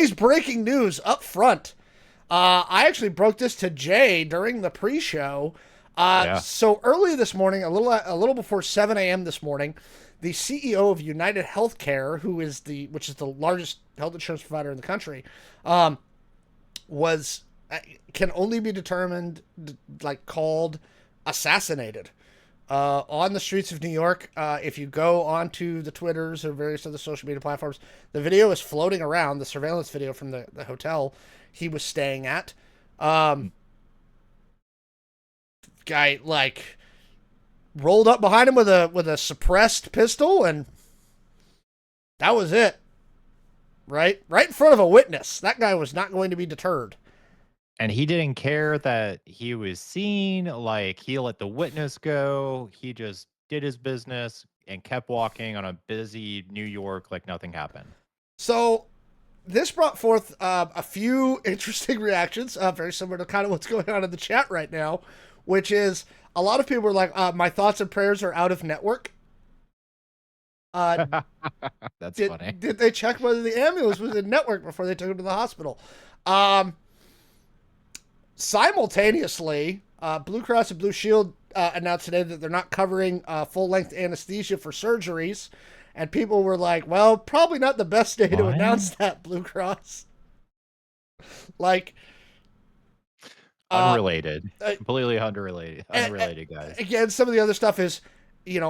He's breaking news up front. I actually broke this to Jay during the pre-show. Yeah. So early this morning, a little before 7 a.m. this morning, the CEO of United Healthcare, which is the largest health insurance provider in the country, um, was can only be determined like called assassinated on the streets of New York. If you go onto the Twitters or various other social media platforms, the video is floating around, the surveillance video from the hotel he was staying at. Um, Guy like rolled up behind him with a suppressed pistol, and that was it. Right in front of a witness. That guy was not going to be deterred. And he didn't care that he was seen. Like, he let the witness go. He just did his business and kept walking on a busy New York like nothing happened. So this brought forth a few interesting reactions, very similar to kind of what's going on in the chat right now, which is a lot of people were like, "My thoughts and prayers are out of network." Uh, That's funny. did they check whether the ambulance was in network before they took him to the hospital? Um, Simultaneously, Blue Cross and Blue Shield announced today that they're not covering full length anesthesia for surgeries. And people were like, well, probably not the best day to What? announce that, Blue Cross. Like, uh, Unrelated. uh, Completely unrelated. Unrelated, guys. again, some of the other stuff is,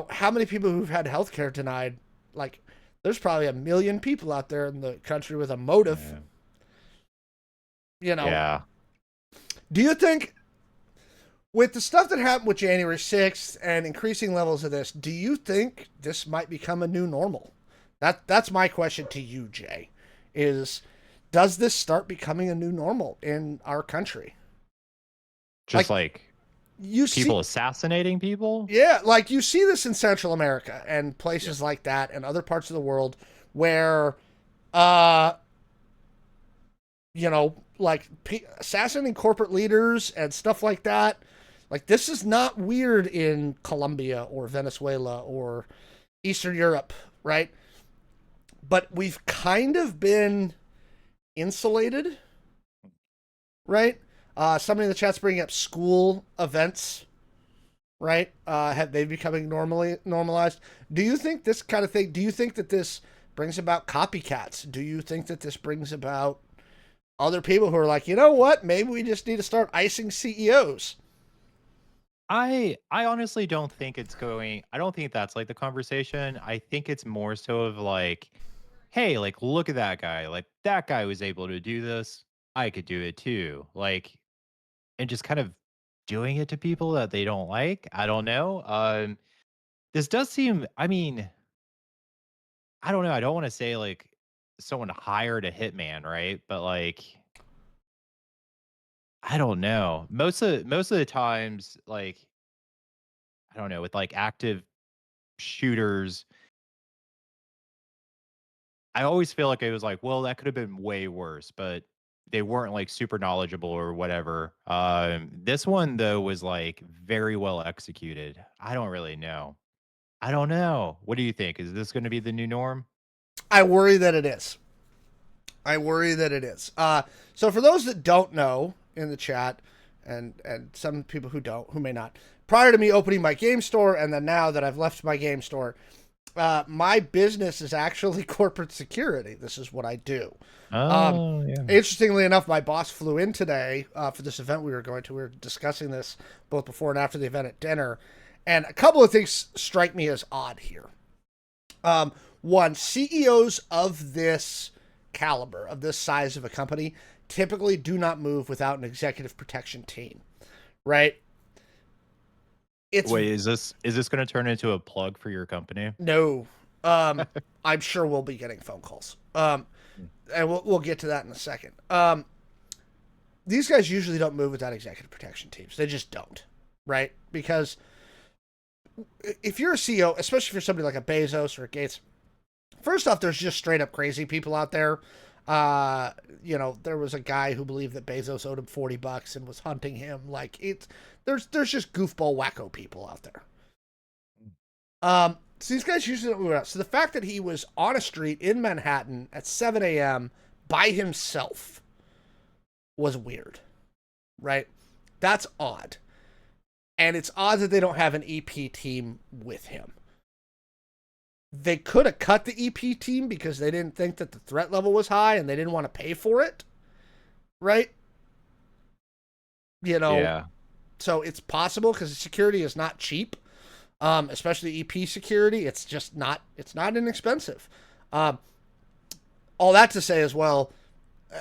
how many people who've had healthcare denied? Like, there's probably 1 million people out there in the country with a motive. Yeah. You know, Yeah. do you think with the stuff that happened with January 6th and increasing levels of this, do you think this might become a new normal? That's my question to you, Jay. Is does this start becoming a new normal in our country? Just Like like you people see, assassinating people. yeah, like you see this in Central America and Yeah. places like that and other parts of the world where uh like assassinating corporate leaders and stuff like that. Like this is not weird in Colombia or Venezuela or Eastern Europe, right? But we've kind of been insulated, right? Somebody in the chat's bringing up school events, right? Have they becoming normally normalized? Do you think this kind of thing? Do you think that this brings about copycats? Do you think that this brings about other people who are like, you know what? Maybe we just need to start icing CEOs. I honestly don't think it's going. I don't think that's like the conversation. I think it's more so of like, hey, like look at that guy. Like that guy was able to do this. I could do it too. Like, and just kind of doing it to people that they don't like. I don't know. This does seem, I mean, I don't know. I don't want to say like someone hired a hitman, right? But like, I don't know. Most of the times, like, I don't know, with like active shooters, I always feel like it was like, well, that could have been way worse, but they weren't like super knowledgeable or whatever. This one though was like very well executed. I don't really know. I don't know. What do you think? Is this going to be the new norm? I worry that it is. I worry that it is. So for those that don't know in the chat, and some people who may not, prior to me opening my game store, and then now that I've left my game store, my business is actually corporate security. This is what I do. Um, Oh, yeah. Interestingly enough, my boss flew in today for this event we were going to. We were discussing this both before and after the event at dinner, and a couple of things strike me as odd here. One, CEOs of this caliber, of this size of a company, typically do not move without an executive protection team, right? It's Wait, is this going to turn into a plug for your company? no. Um, I'm sure we'll be getting phone calls. Mm. And we'll get to that in a second. These guys usually don't move without executive protection teams. They just don't, right? Because if you're a CEO, especially for somebody like a Bezos or a Gates, first off, there's just straight up crazy people out there. There was a guy who believed that Bezos owed him $40 and was hunting him. Like there's just goofball wacko people out there. So these guys usually don't move out. So the fact that he was on a street in Manhattan at 7 a.m. by himself was weird, right? That's odd. And it's odd that they don't have an EP team with him. They could have cut the EP team because they didn't think that the threat level was high and they didn't want to pay for it, right? You know, Yeah. so it's possible because security is not cheap, especially EP security. It's just not. It's not inexpensive. All that to say as well,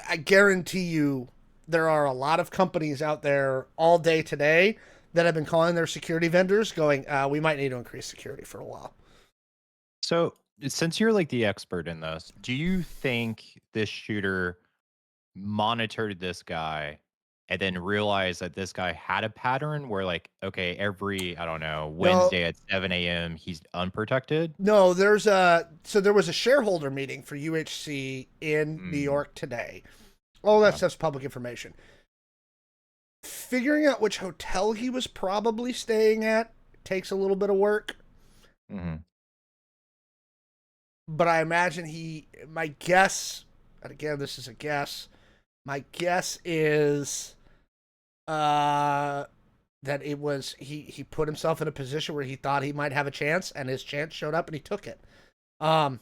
I guarantee you there are a lot of companies out there all day today that have been calling their security vendors, going, "We might need to increase security for a while." So, since you're like the expert in this, do you think this shooter monitored this guy and then realized that this guy had a pattern where, like, okay, every, I don't know, No, Wednesday at 7 a.m., he's unprotected? no. There was a shareholder meeting for UHC in New Mm, York today. All that okay. stuff's public information. Figuring out which hotel he was probably staying at takes a little bit of work. Hmm. But I imagine my guess, and again, this is a guess, my guess is that it was he put himself in a position where he thought he might have a chance, and his chance showed up and he took it. Um,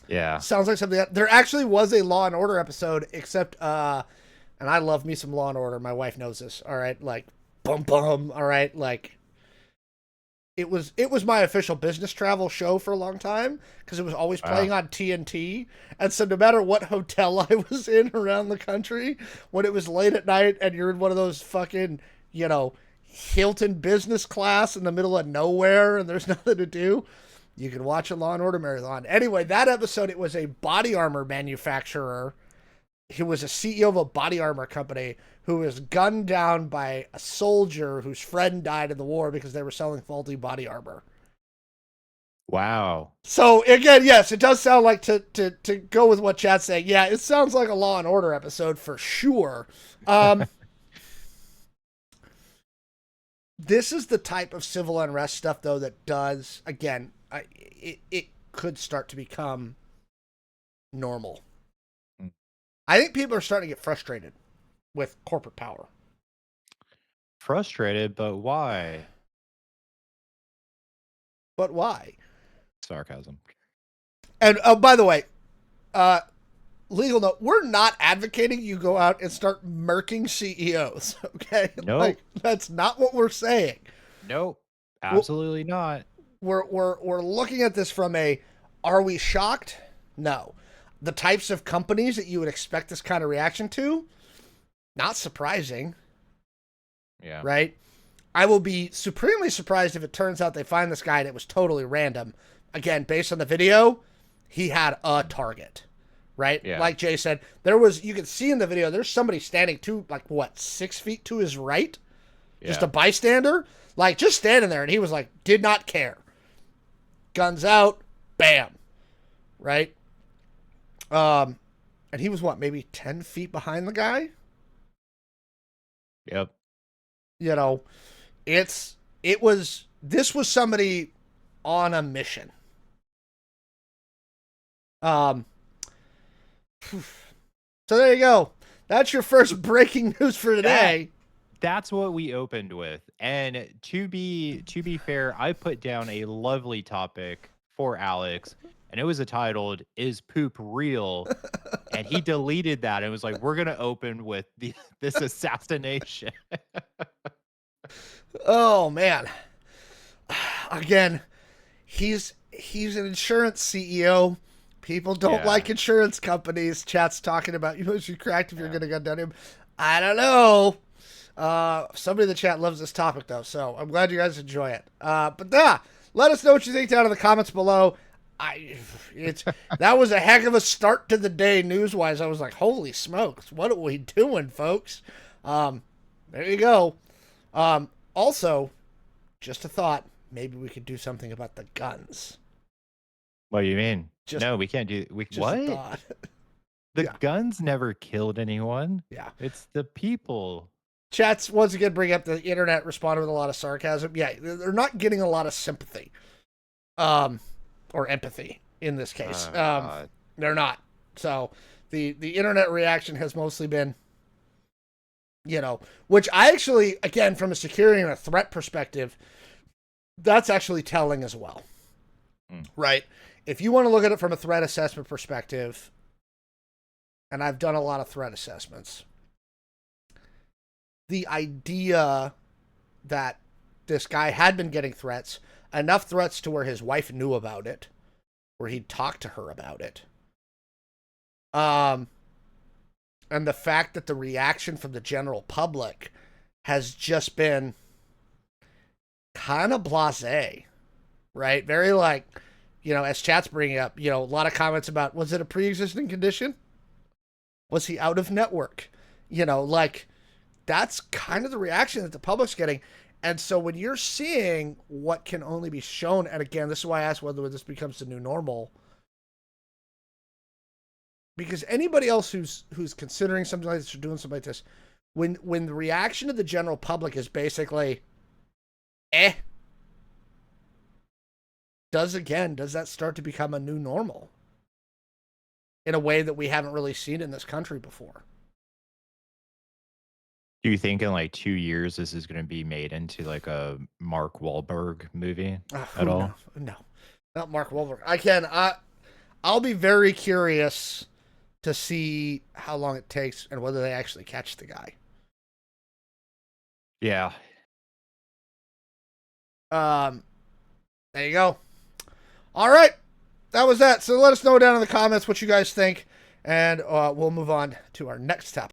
Yeah. Sounds like something there actually was a Law and Order episode, except and I love me some Law and Order. My wife knows this. All right, like bum bum. All right, like it was my official business travel show for a long time because it was always Wow. playing on TNT. And so no matter what hotel I was in around the country, when it was late at night and you're in one of those fucking, Hilton business class in the middle of nowhere and there's nothing to do, you can watch a Law and Order marathon. Anyway, that episode, it was a body armor manufacturer. He was a CEO of a body armor company who was gunned down by a soldier whose friend died in the war because they were selling faulty body armor. Wow. So again, yes, it does sound like to go with what Chat's saying. Yeah, it sounds like a Law and Order episode for sure. This is the type of civil unrest stuff, though, that does again. It could start to become normal. Mm. I think people are starting to get frustrated with corporate power. Frustrated, but why? But why? Sarcasm. And oh, by the way, uh, legal note: we're not advocating you go out and start murking CEOs. Okay, Nope. like that's not what we're saying. Nope. Well, Absolutely not. we're looking at this from a: are we shocked? No. The types of companies that you would expect this kind of reaction to, not surprising, Yeah. right? I will be supremely surprised if it turns out they find this guy and it was totally random. Again, based on the video, he had a target, right? Yeah. Like Jay said, you could see in the video, there's somebody standing like what, 6 feet to his right? Just a Yeah. bystander? Like, just standing there, and he was like, did not care. Guns out, bam, right? And he was what, maybe 10 feet behind the guy? Yep. You know, this was somebody on a mission. So there you go. That's your first breaking news for today. That's what we opened with. And to be fair, I put down a lovely topic for Alex, and it was titled "Is Poop Real?" And he deleted that and was like, "We're gonna open with this assassination." Oh man. Again, he's an insurance CEO. People don't Yeah. like insurance companies. Chat's talking about you should cracked if you're Yeah. gonna gun down him. I don't know. Somebody in the chat loves this topic though, so I'm glad you guys enjoy it. But let us know what you think down in the comments below. That was a heck of a start to the day news wise. I was like, holy smokes, what are we doing, folks? There you go. Also, just a thought, maybe we could do something about the guns. What do you mean? Just No, we can't do. just What? a thought. The Yeah. guns never killed anyone. Yeah. It's the people. Chats once again bring up the internet responded with a lot of sarcasm. Yeah, they're not getting a lot of sympathy, or empathy in this case. Oh, God. They're not. So The internet reaction has mostly been, which I actually, again, from a security and a threat perspective, that's actually telling as well. Right? If you want to look at it from a threat assessment perspective, and I've done a lot of threat assessments, the idea that this guy had been getting threats, enough threats to where his wife knew about it, where he'd talked to her about it. And the fact that the reaction from the general public has just been kind of blasé, right? Very like, as chat's bringing up, a lot of comments about, was it a pre-existing condition? Was he out of network? That's kind of the reaction that the public's getting. And so when you're seeing what can only be shown, and again, this is why I asked whether this becomes the new normal, because anybody else who's considering something like this or doing something like this, when the reaction of the general public is basically, does that start to become a new normal in a way that we haven't really seen in this country before? Do you think in like 2 years this is going to be made into like a Mark Wahlberg movie at all? No, not Mark Wahlberg. I'll be very curious to see how long it takes and whether they actually catch the guy. Yeah. There you go. All right. That was that. So let us know down in the comments what you guys think, and we'll move on to our next topic.